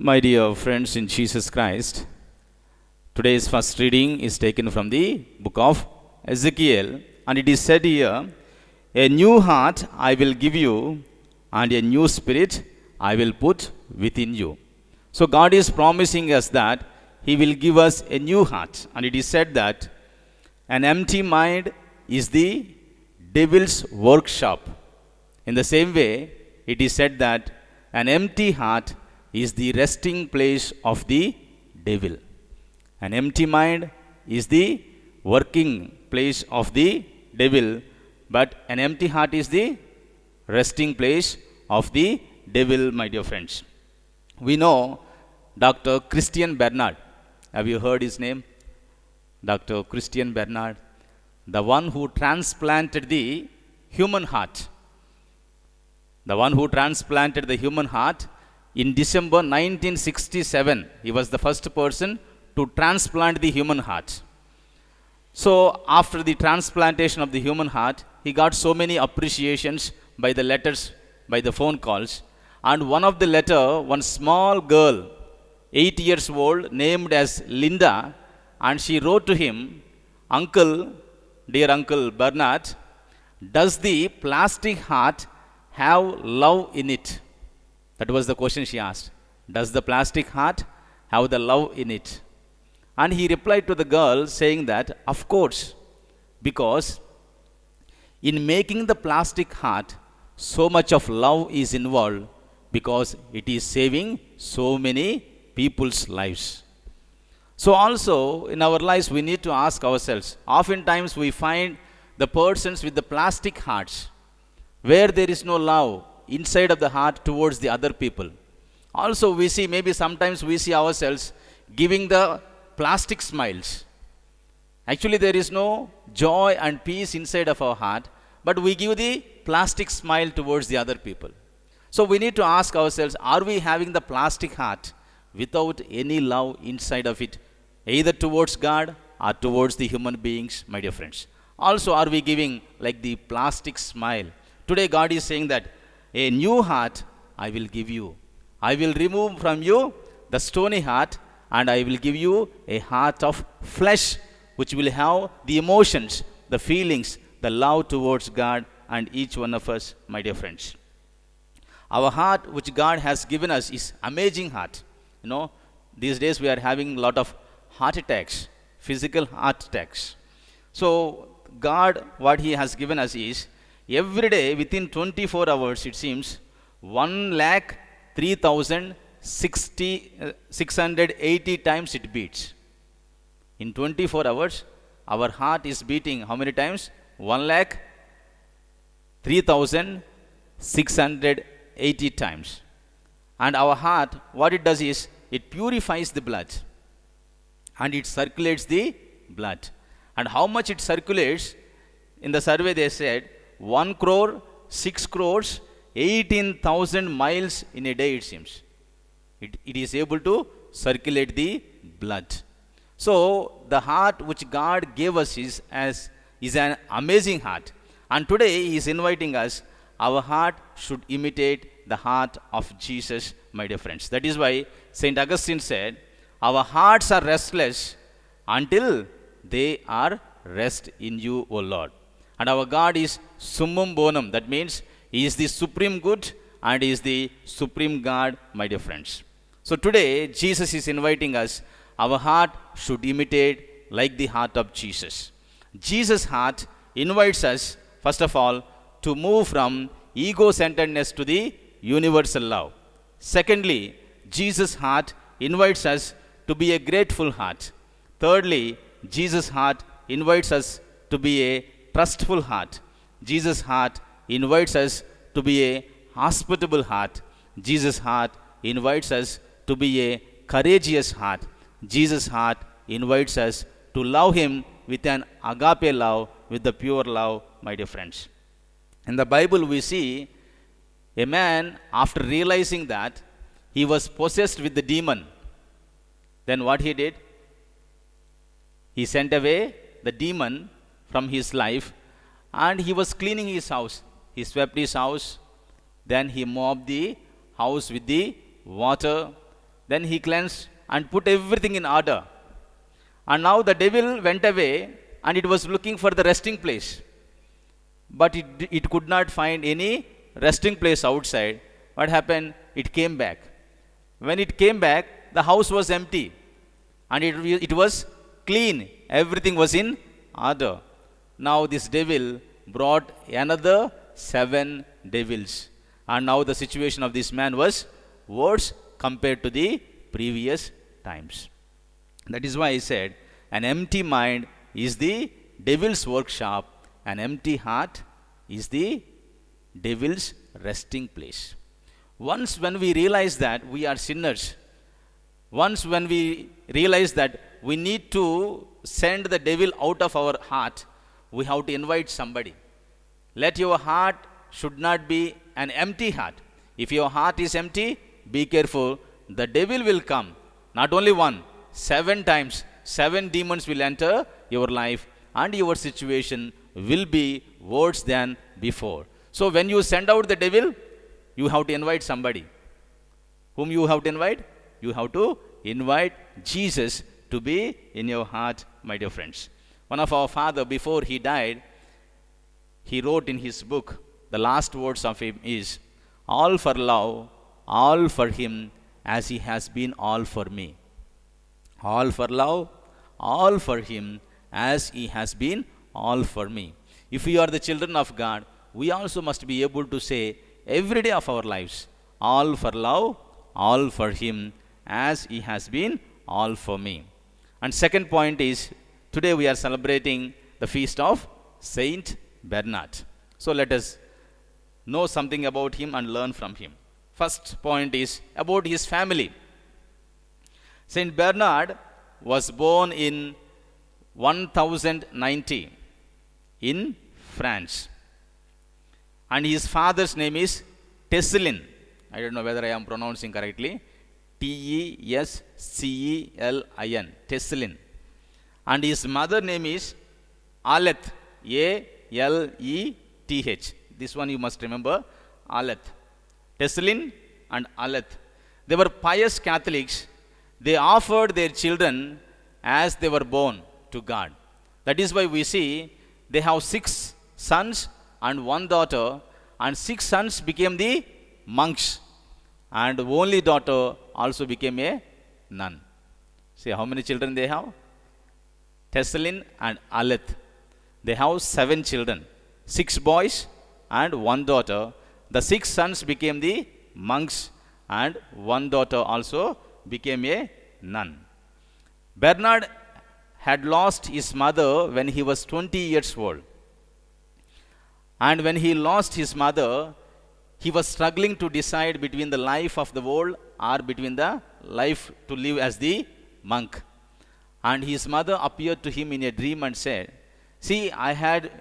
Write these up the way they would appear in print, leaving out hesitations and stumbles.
My dear friends in Jesus Christ, today's first reading is taken from the book of Ezekiel, and it is said here, "A new heart I will give you, and a new spirit I will put within you." So God is promising us that He will give us a new heart, and it is said that an empty mind is the devil's workshop. In the same way, it is said that an empty heart is the resting place of the devil. An empty mind is the working place of the devil, but an empty heart is the resting place of the devil, my dear friends. We know Dr. Christian Barnard. Have you heard his name? Dr. Christian Barnard, the one who transplanted the human heart. The one who transplanted the human heart in December 1967. He was the first person to transplant the human heart. So after the transplantation of the human heart, he got so many appreciations by the letters, by the phone calls. And one of the letter, one small girl, 8 years old, named as Linda, and she wrote to him, "Uncle, dear Uncle Bernard, does the plastic heart have love in it?" That was the question she asked. Does the plastic heart have the love in it? And he replied to the girl saying that, of course, because in making the plastic heart, so much of love is involved because it is saving so many people's lives. So also in our lives we need to ask ourselves, oftentimes we find the persons with the plastic hearts where there is no love inside of the heart towards the other people. Also we see, maybe sometimes we see ourselves giving the plastic smiles. Actually there is no joy and peace inside of our heart, but we give the plastic smile towards the other people. So we need to ask ourselves, are we having the plastic heart without any love inside of it, either towards God or towards the human beings, my dear friends? Also, are we giving like the plastic smile? Today God is saying that a new heart I will give you. I will remove from you the stony heart, and I will give you a heart of flesh, which will have the emotions, the feelings, the love towards God and each one of us, my dear friends. Our heart which God has given us is amazing heart. You know, these days we are having a lot of heart attacks, physical heart attacks. So God, what He has given us is, every day within 24 hours, it seems, 1,03,680 times it beats. In 24 hours, our heart is beating how many times? 1,03,680 times. And our heart, what it does is, it purifies the blood and it circulates the blood. And how much it circulates? In the survey they said 1 crore, 6 crores, 18,000 miles in a day, it seems. It is able to circulate the blood. So the heart which God gave us is an amazing heart. And today He is inviting us, our heart should imitate the heart of Jesus, my dear friends. That is why St. Augustine said, our hearts are restless until they are rest in you, O Lord. And our God is summum bonum. That means He is the supreme good and He is the supreme God, my dear friends. So today Jesus is inviting us, our heart should imitate like the heart of Jesus. Jesus' heart invites us, first of all, to move from ego-centeredness to the universal love. Secondly, Jesus' heart invites us to be a grateful heart. Thirdly, Jesus' heart invites us to be a trustful heart. Jesus' heart invites us to be a hospitable heart. Jesus' heart invites us to be a courageous heart. Jesus' heart invites us to love Him with an agape love, with the pure love, my dear friends. In the Bible we see a man, after realizing that he was possessed with the demon, then what he did? He sent away the demon from his life, and he was cleaning his house. He swept his house, then he mopped the house with the water, Then he cleansed and put everything in order. And now the devil went away and it was looking for the resting place. But it could not find any resting place outside. What happened? It came back. When it came back, the house was empty and it was clean. Everything was in order. Now this devil brought another 7 devils. And now the situation of this man was worse compared to the previous times. That is why I said, an empty mind is the devil's workshop, an empty heart is the devil's resting place. Once when we realize that we are sinners, once when we realize that we need to send the devil out of our heart, we have to invite somebody. Let your heart should not be an empty heart. If your heart is empty, be careful. The devil will come. Not only one, 7 times. 7 demons will enter your life and your situation will be worse than before. So when you send out the devil, you have to invite somebody. Whom you have to invite? You have to invite Jesus to be in your heart, my dear friends. One of our father, before he died, he wrote in his book, the last words of him is, all for love, all for him, as he has been all for me. All for love, all for him, as he has been all for me. If we are the children of God, we also must be able to say every day of our lives, all for love, all for him, as he has been all for me. And second point is, today we are celebrating the feast of Saint Bernard. So let us know something about him and learn from him. First point is about his family. Saint Bernard was born in 1090 in France. And his father's name is Tescelin. I don't know whether I am pronouncing correctly. Tescelin. Tescelin. And his mother name is Aleth. Aleth. This one you must remember. Aleth. Tescelin and Aleth. They were pious Catholics. They offered their children as they were born to God. That is why we see they have 6 sons and 1 daughter, and 6 sons became the monks, and only daughter also became a nun. See how many children they have? Tescelin and Aleth. They have 7 children, 6 boys and 1 daughter. The 6 sons became the monks, and 1 daughter also became a nun. Bernard had lost his mother when he was 20 years old. And when he lost his mother, he was struggling to decide between the life of the world or between the life to live as the monk. And his mother appeared to him in a dream and said, see, I had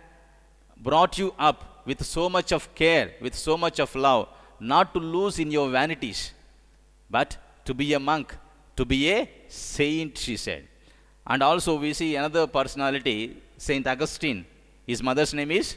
brought you up with so much of care, with so much of love, not to lose in your vanities, but to be a monk, to be a saint, she said. And also we see another personality, Saint Augustine. His mother's name is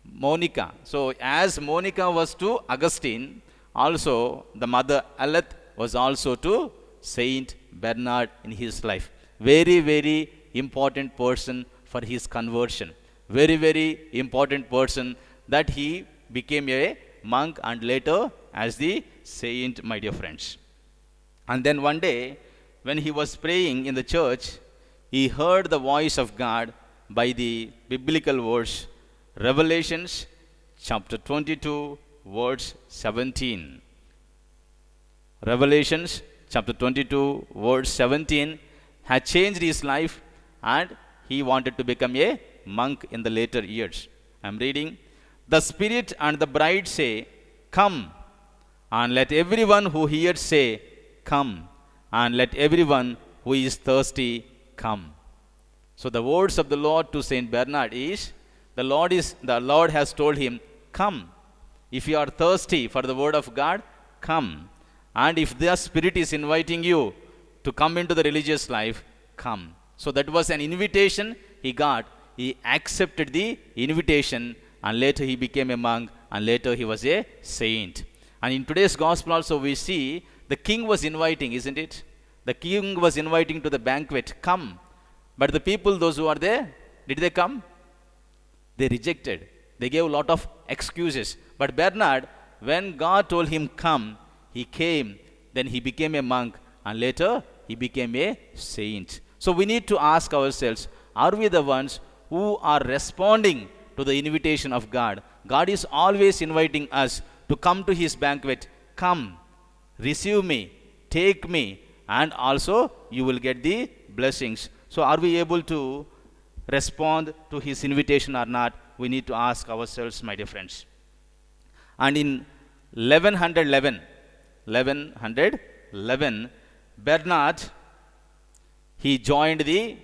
Monica. So as Monica was to Augustine, also the mother Aleth was also to Saint Bernard in his life. Very, very important person for his conversion. Very, very important person that he became a monk and later as the saint, my dear friends. And then one day, when he was praying in the church, he heard the voice of God by the biblical verse, Revelations chapter 22, verse 17. Revelations chapter 22, verse 17 had changed his life, and he wanted to become a monk in the later years. I am reading. The Spirit and the bride say, come, and let everyone who hears say, come, and let everyone who is thirsty come. So the words of the Lord to Saint Bernard is, the Lord has told him, come. If you are thirsty for the word of God, come. And if the Spirit is inviting you to come into the religious life, come. So that was an invitation he got. He accepted the invitation, and later he became a monk, and later he was a saint. And in today's gospel also we see the king was inviting, isn't it? The king was inviting to the banquet, come. But the people, those who are there, did they come? They rejected. They gave a lot of excuses. But Bernard, when God told him come, he came, then he became a monk, and later he became a saint. So we need to ask ourselves, are we the ones who are responding to the invitation of God? God is always inviting us to come to his banquet. Come, receive me, take me, and also you will get the blessings. So are we able to respond to his invitation or not? We need to ask ourselves, my dear friends. And in 1111, Bernard, he joined the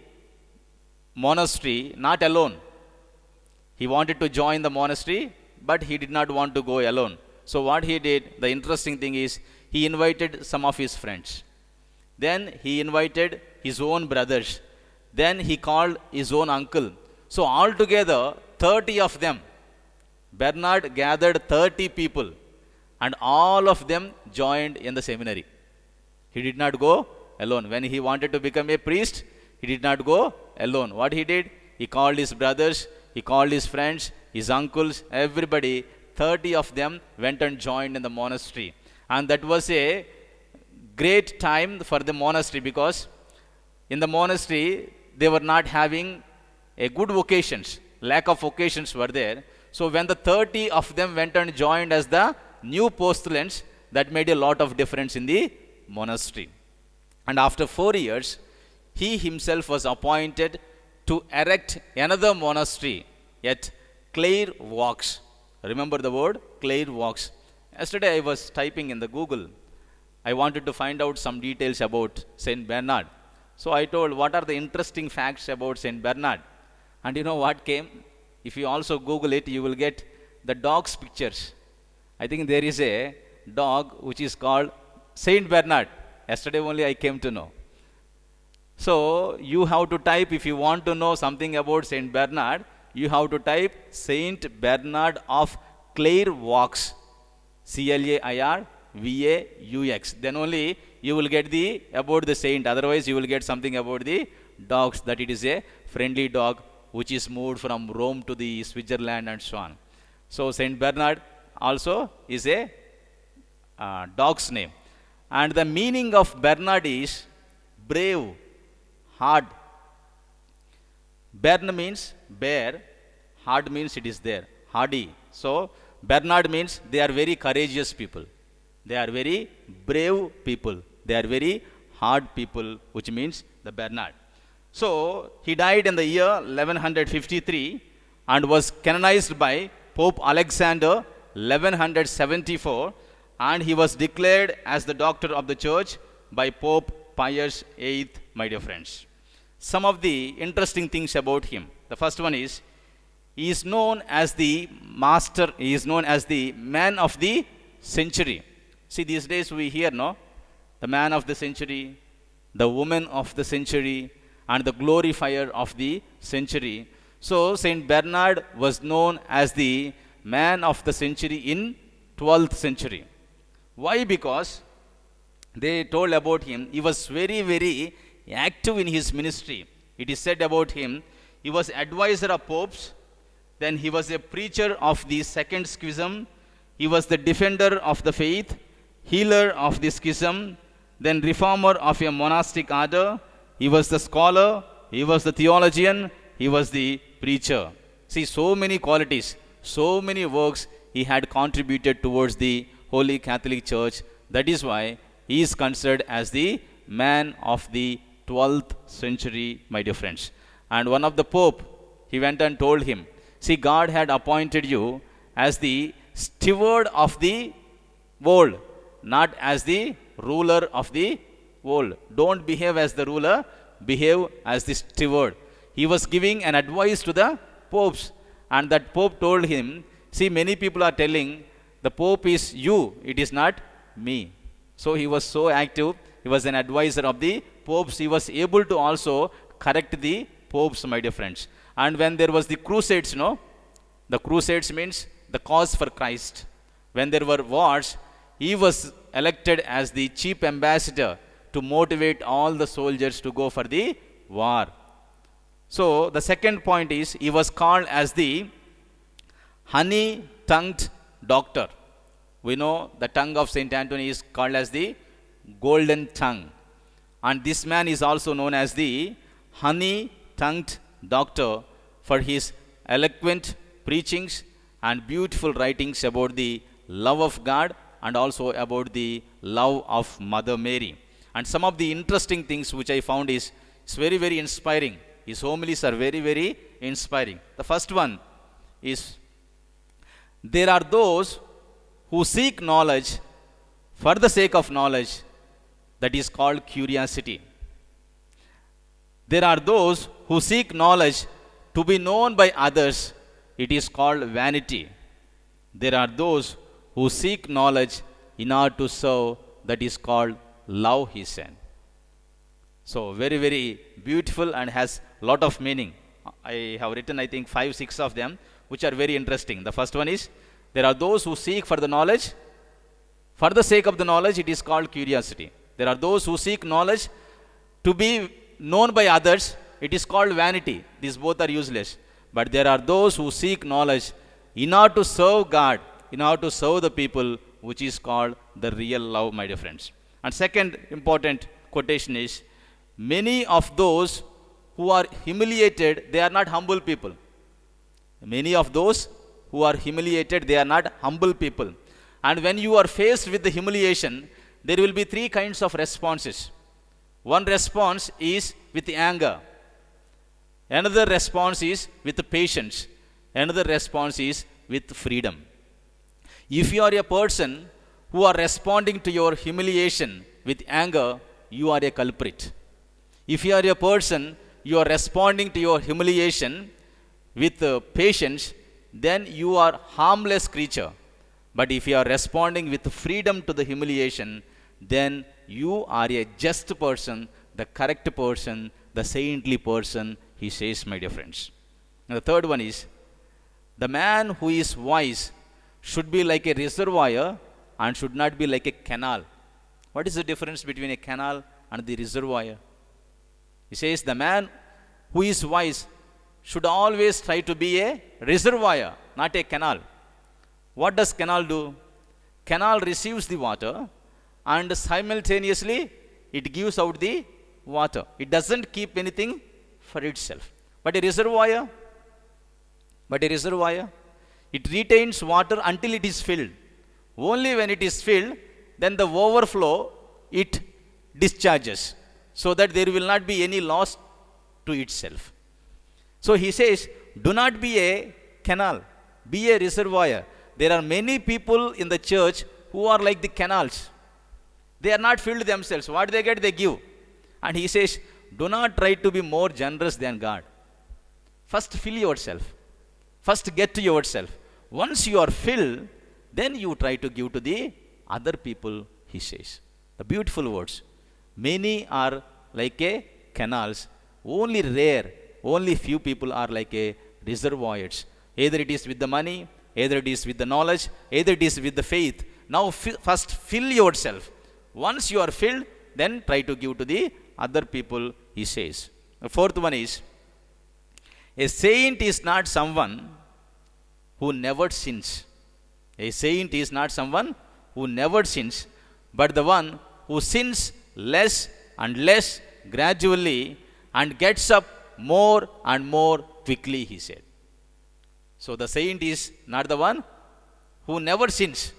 monastery not alone. He wanted to join the monastery, but he did not want to go alone. So what he did, the interesting thing is, he invited some of his friends. Then he invited his own brothers. Then he called his own uncle. So altogether 30 of them. Bernard gathered 30 people, and all of them joined in the seminary. He did not go alone. When he wanted to become a priest, he did not go alone. What he did, he called his brothers, he called his friends, his uncles, everybody. 30 of them went and joined in the monastery. And that was a great time for the monastery, because in the monastery they were not having a good vocations. Lack of vocations were there. So when the 30 of them went and joined as the new postulants, that made a lot of difference in the monastery. And after 4 years, he himself was appointed to erect another monastery at Clare Walks. Remember the word Clare Walks. Yesterday I was typing in the Google. I wanted to find out some details about Saint Bernard. So I told, what are the interesting facts about Saint Bernard? And you know what came? If you also Google it, you will get the dog's pictures. I think there is a dog which is called Saint Bernard. Yesterday only I came to know. So you have to type, if you want to know something about Saint Bernard, you have to type Saint Bernard of Clare Walks, CLAIRVAUX. Then only you will get the about the saint. Otherwise you will get something about the dogs, that it is a friendly dog which is moved from Rome to the Switzerland and so on. So Saint Bernard also is a dog's name. And the meaning of Bernard is brave, hard. Bern means bear, hard means it is there, hardy. So Bernard means they are very courageous people. They are very brave people. They are very hard people, which means the Bernard. So he died in the year 1153 and was canonized by Pope Alexander 1174, and he was declared as the doctor of the church by Pope Pius VIII, my dear friends. Some of the interesting things about him. The first one is, he is known as the master, he is known as the man of the century. See, these days we hear, no? The man of the century, the woman of the century, and the glorifier of the century. So Saint Bernard was known as the man of the century in 12th century. Why? Because they told about him, he was very, very active in his ministry. It is said about him, he was advisor of popes, then he was a preacher of the second schism, he was the defender of the faith, healer of the schism, then reformer of a monastic order, he was the scholar, he was the theologian, he was the preacher. See, so many qualities, so many works he had contributed towards the Holy Catholic Church. That is why he is considered as the man of the 12th century, my dear friends. And one of the Pope, he went and told him, see, God had appointed you as the steward of the world, not as the ruler of the world. Don't behave as the ruler, behave as the steward. He was giving an advice to the popes, and that Pope told him, see, many people are telling the Pope is you, it is not me. So he was so active, he was an advisor of the popes. He was able to also correct the popes, my dear friends. And when there was the crusades, no? The crusades means the cause for Christ. When there were wars, he was elected as the chief ambassador to motivate all the soldiers to go for the war. So the second point is he was called as the honey-tongued doctor. We know the tongue of Saint Anthony is called as the golden tongue. And this man is also known as the honey-tongued doctor for his eloquent preachings and beautiful writings about the love of God and also about the love of Mother Mary. And some of the interesting things which I found is it's very, very inspiring. His homilies are very, very inspiring. The first one is, there are those who seek knowledge for the sake of knowledge, that is called curiosity. There are those who seek knowledge to be known by others, it is called vanity. There are those who seek knowledge in order to serve, that is called love, he said. So very, very beautiful and has lot of meaning. I have written, I think, 5, 6 of them, which are very interesting. The first one is, there are those who seek for the knowledge, for the sake of the knowledge, it is called curiosity. There are those who seek knowledge to be known by others, it is called vanity. These both are useless. But there are those who seek knowledge in order to serve God, in order to serve the people, which is called the real love, my dear friends. And second important quotation is, many of those who are humiliated, they are not humble people. Many of those who are humiliated, they are not humble people. And when you are faced with the humiliation, there will be 3 kinds of responses. One response is with anger. Another response is with patience. Another response is with freedom. If you are a person who are responding to your humiliation with anger, you are a culprit. If you are a person, you are responding to your humiliation with patience, then you are harmless creature. But if you are responding with freedom to the humiliation, then you are a just person, the correct person, the saintly person, he says, my dear friends. And the third one is, the man who is wise should be like a reservoir and should not be like a canal. What is the difference between a canal and the reservoir? He says, the man who is wise should always try to be a reservoir, not a canal. What does canal do? Canal receives the water and simultaneously it gives out the water. It doesn't keep anything for itself. But a reservoir, it retains water until it is filled. Only when it is filled, then the overflow, it discharges, so that there will not be any loss to itself. So he says, do not be a canal, be a reservoir. There are many people in the church who are like the canals. They are not filled themselves. What they get, they give. And he says, do not try to be more generous than God. First fill yourself. First get to yourself. Once you are filled, then you try to give to the other people, he says. The beautiful words. Many are like a canals. Only rare, only few people are like a reservoirs. Either it is with the money, either it is with the knowledge, either it is with the faith. Now first fill yourself. Once you are filled, then try to give to the other people, he says. The fourth one is, a saint is not someone who never sins. A saint is not someone who never sins, but the one who sins less and less gradually and gets up more and more quickly, he said. So the saint is not the one who never sins,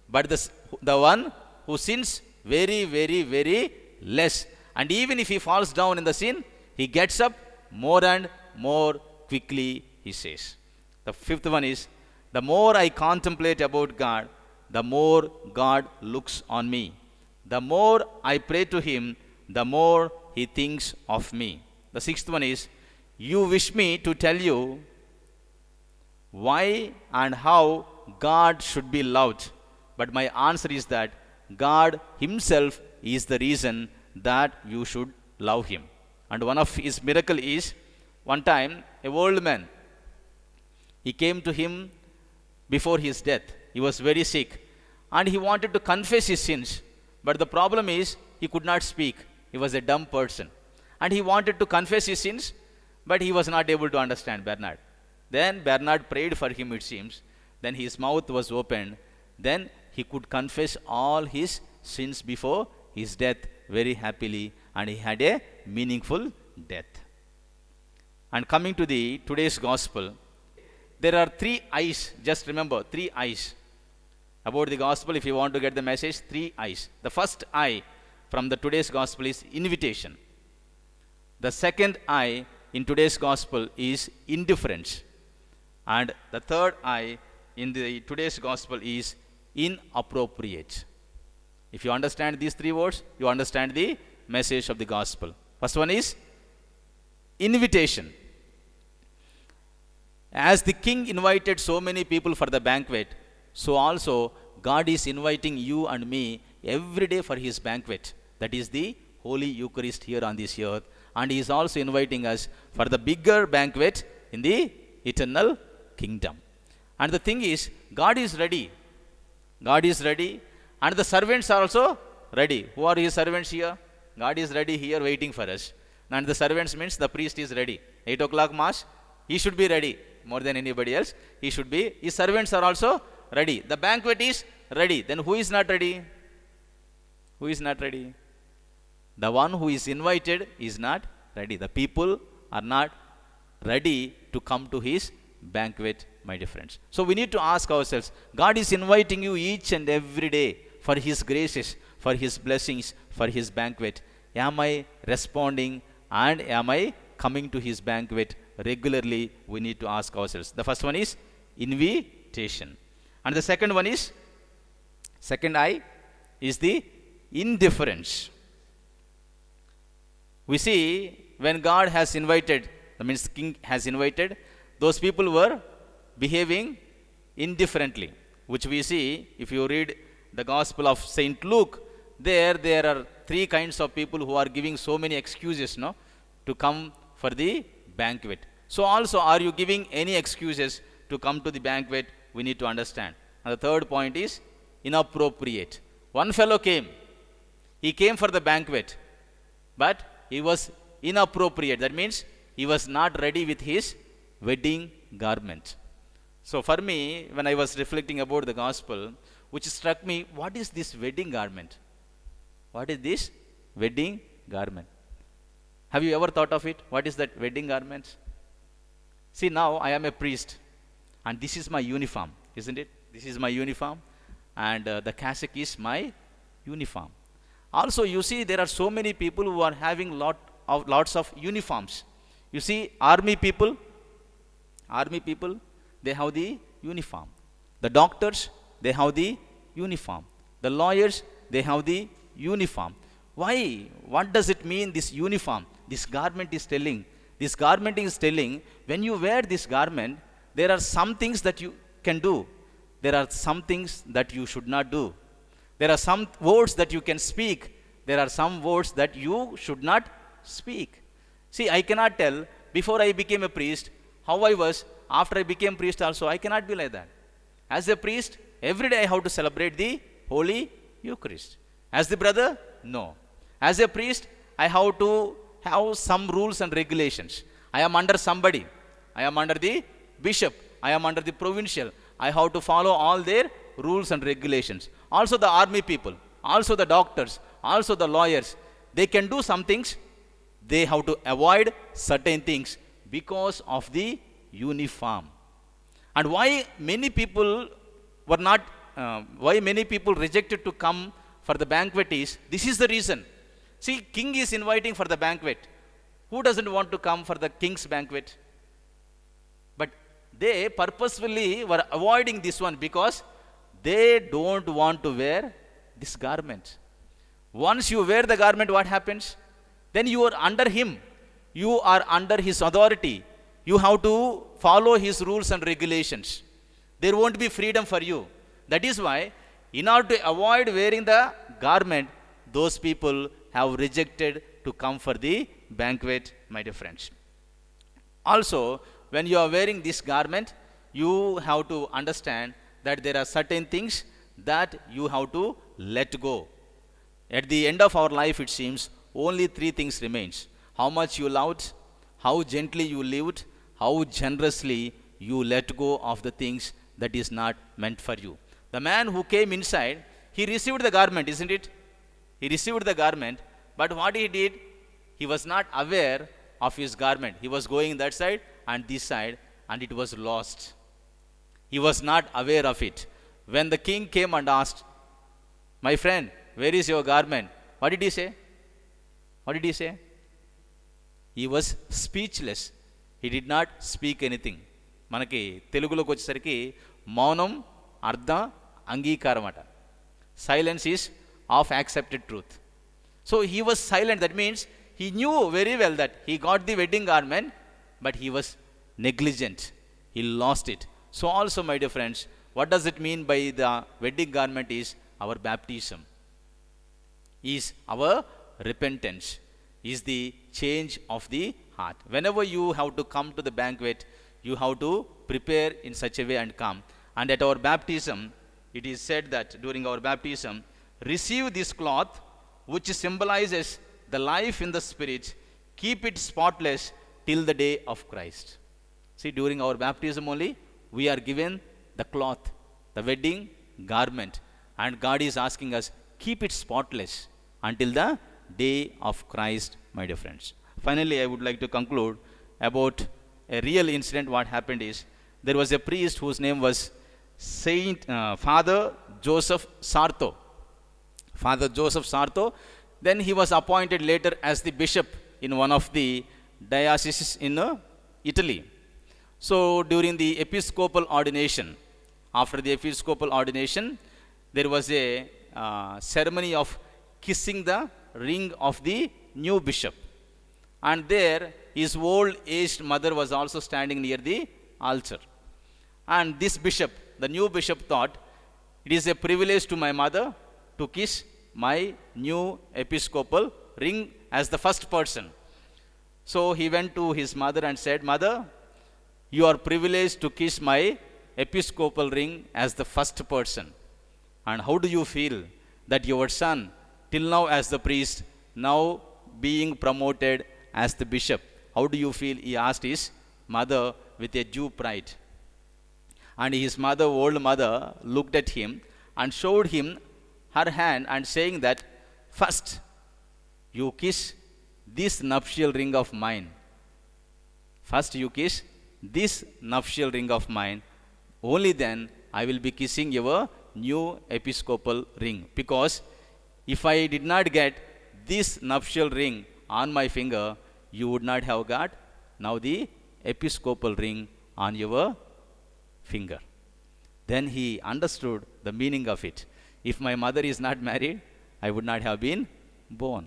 but the one who sins very, very, very less. And even if he falls down in the sin, he gets up more and more quickly, he says. The fifth one is, the more I contemplate about God, the more God looks on me. The more I pray to him, the more he thinks of me. The sixth one is, you wish me to tell you why and how God should be loved. But my answer is that God himself is the reason that you should love him. And one of his miracle is, one time a old man, he came to him before his death. He was very sick. and he wanted to confess his sins. But the problem is, he could not speak. He was a dumb person. And he wanted to confess his sins, but he was not able to understand Bernard. Then Bernard prayed for him, it seems. Then his mouth was opened. Then he could confess all his sins before his death very happily, and he had a meaningful death. And coming to the today's gospel, there are 3 eyes. Just remember, 3 eyes. About the gospel, if you want to get the message, 3 eyes. The first eye from the today's gospel is invitation. The second eye in today's gospel is indifference. And the third eye in the today's gospel is inappropriate. If you understand these 3 words, you understand the message of the gospel. First one is invitation. As the king invited so many people for the banquet, so also God is inviting you and me every day for his banquet. That is the Holy Eucharist here on this earth. And he is also inviting us for the bigger banquet in the eternal kingdom. And the thing is, God is ready. God is ready. And the servants are also ready. Who are his servants here? God is ready here waiting for us. And the servants means the priest is ready. 8 o'clock mass, he should be ready more than anybody else. He should be. His servants are also ready. The banquet is ready. Then who is not ready? Who is not ready? The one who is invited is not ready. The people are not ready to come to his banquet, my dear friends. So we need to ask ourselves, God is inviting you each and every day for his graces, for his blessings, for his banquet. Am I responding and am I coming to his banquet regularly? We need to ask ourselves. The first one is invitation. And the second one is, second eye is the indifference. We see when God has invited, that means king has invited, those people were behaving indifferently, which we see if you read the Gospel of Saint Luke. There are 3 kinds of people who are giving so many excuses, no, to come for the banquet. So also, are you giving any excuses to come to the banquet? We need to understand. And the third point is inappropriate. One fellow came. He came for the banquet, but he was inappropriate. That means he was not ready with his wedding garment. So for me, when I was reflecting about the gospel, which struck me, what is this wedding garment? What is this wedding garment? Have you ever thought of it? What is that wedding garment? See, now I am a priest, and this is my uniform, isn't it? This is my uniform, and the cassock is my uniform. Also, you see, there are so many people who are having lots of uniforms. You see, army people, they have the uniform. The doctors, they have the uniform. The lawyers, they have the uniform. Why? What does it mean, this uniform? This garment is telling. This garment is telling, when you wear this garment, there are some things that you can do. There are some things that you should not do. There are some words that you can speak. There are some words that you should not speak. See, I cannot tell before I became a priest how I was. After I became priest also, I cannot be like that. As a priest, every day I have to celebrate the Holy Eucharist. As the brother, no. As a priest, I have to have some rules and regulations. I am under somebody. I am under the bishop. I am under the provincial. I have to follow all their rules and regulations. Also the army people, also the doctors, also the lawyers, they can do some things. They have to avoid certain things because of the uniform. And why many people were not, why many people rejected to come for the banquet is, this is the reason. See, king is inviting for the banquet. Who doesn't want to come for the king's banquet? But they purposefully were avoiding this one because they don't want to wear this garment. Once you wear the garment, what happens? Then you are under him. You are under his authority. You have to follow his rules and regulations. There won't be freedom for you. That is why, in order to avoid wearing the garment, those people have rejected to come for the banquet, my dear friends. Also, when you are wearing this garment, you have to understand that there are certain things that you have to let go. At the end of our life, it seems only three things remains: how much you loved, how gently you lived, how generously you let go of the things that is not meant for you. The man who came inside, he received the garment, isn't it? He received the garment, but what he did, he was not aware of his garment. He was going that side and this side, and it was lost. He was not aware of it. When the king came and asked, "My friend, where is your garment?" What did he say? What did he say? He was speechless. He did not speak anything. మనకి తెలుగులోకి వచ్చేసరికి మౌనం అర్ధ అంగీకారం అట. Silence is of accepted truth. So he was silent. That means he knew very well that he got the wedding garment, but he was negligent. He lost it. So also, my dear friends, what does it mean by the wedding garment is our baptism, is our repentance, is the change of the heart. Whenever you have to come to the banquet, you have to prepare in such a way and come. And at our baptism, it is said that during our baptism, receive this cloth which symbolizes the life in the Spirit, keep it spotless till the day of Christ. See, during our baptism only, we are given the cloth, the wedding garment, and God is asking us, keep it spotless until the day of Christ, my dear friends. Finally, I would like to conclude about a real incident. What happened is, there was a priest whose name was Father Joseph Sarto. Father Joseph Sarto. Then he was appointed later as the bishop in one of the dioceses in Italy. So during the episcopal ordination, after the episcopal ordination, there was a ceremony of kissing the ring of the new bishop. And there his old aged mother was also standing near the altar. And this bishop, the new bishop, thought, it is a privilege to my mother to kiss my new episcopal ring as the first person. So he went to his mother and said, "Mother, you are privileged to kiss my episcopal ring as the first person. And how do you feel that your son, till now as the priest, now being promoted as the bishop? How do you feel?" He asked his mother with a due pride. And his mother, old mother, looked at him and showed him her hand and saying that, "First, you kiss this nuptial ring of mine. First you kiss this nuptial ring of mine. Only then I will be kissing your new episcopal ring. Because if I did not get this nuptial ring on my finger, you would not have got now the episcopal ring on your finger." Then he understood the meaning of it. If my mother is not married, I would not have been born.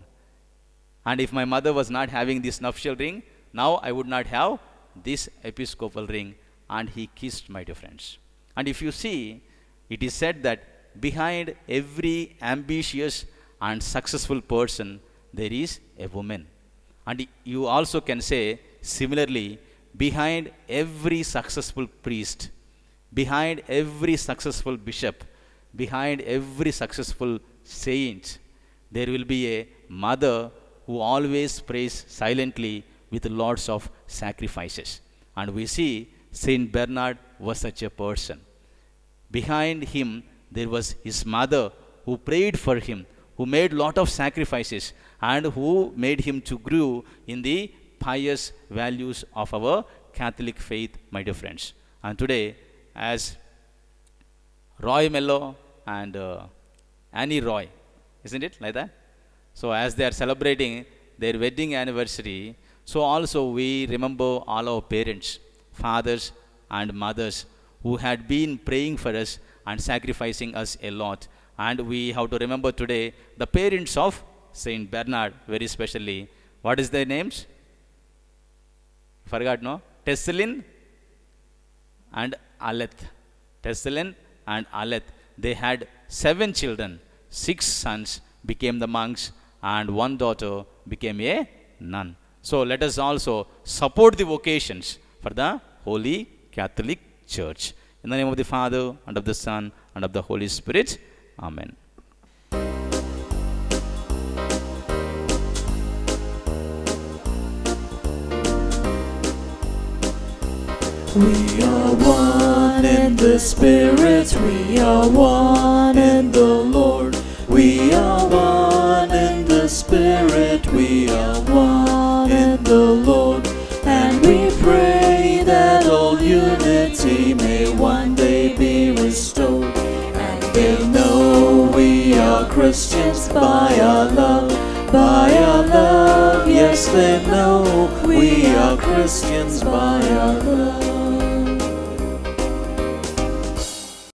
And if my mother was not having this nuptial ring, now I would not have this episcopal ring. And he kissed, my dear friends. And if you see, it is said that behind every ambitious and successful person, there is a woman. And you also can say, similarly, behind every successful priest, behind every successful bishop, behind every successful saint, there will be a mother who always prays silently with lots of sacrifices. And we see Saint Bernard was such a person. Behind him, there was his mother who prayed for him, who made lot of sacrifices, and who made him to grow in the pious values of our Catholic faith, my dear friends. And today, as Roy Mello and Annie Roy, isn't it like that? So as they are celebrating their wedding anniversary, so also we remember all our parents, fathers and mothers, who had been praying for us and sacrificing us a lot. And we have to remember today the parents of Saint Bernard very specially. What is their names? Forgot, no? Tesselin and Aleth. Tesselin and Aleth. They had 7 children. 6 sons became the monks, and 1 daughter became a nun. So let us also support the vocations for the Holy Catholic Church. In the name of the Father, and of the Son, and of the Holy Spirit. Amen. We are one in the Spirit, we are one in the Lord. We are one in the Spirit, we are one in the Lord. And we pray that all unity may one day be restored. And they know we are Christians by our love, by our love. Yes, they know we are Christians by our love.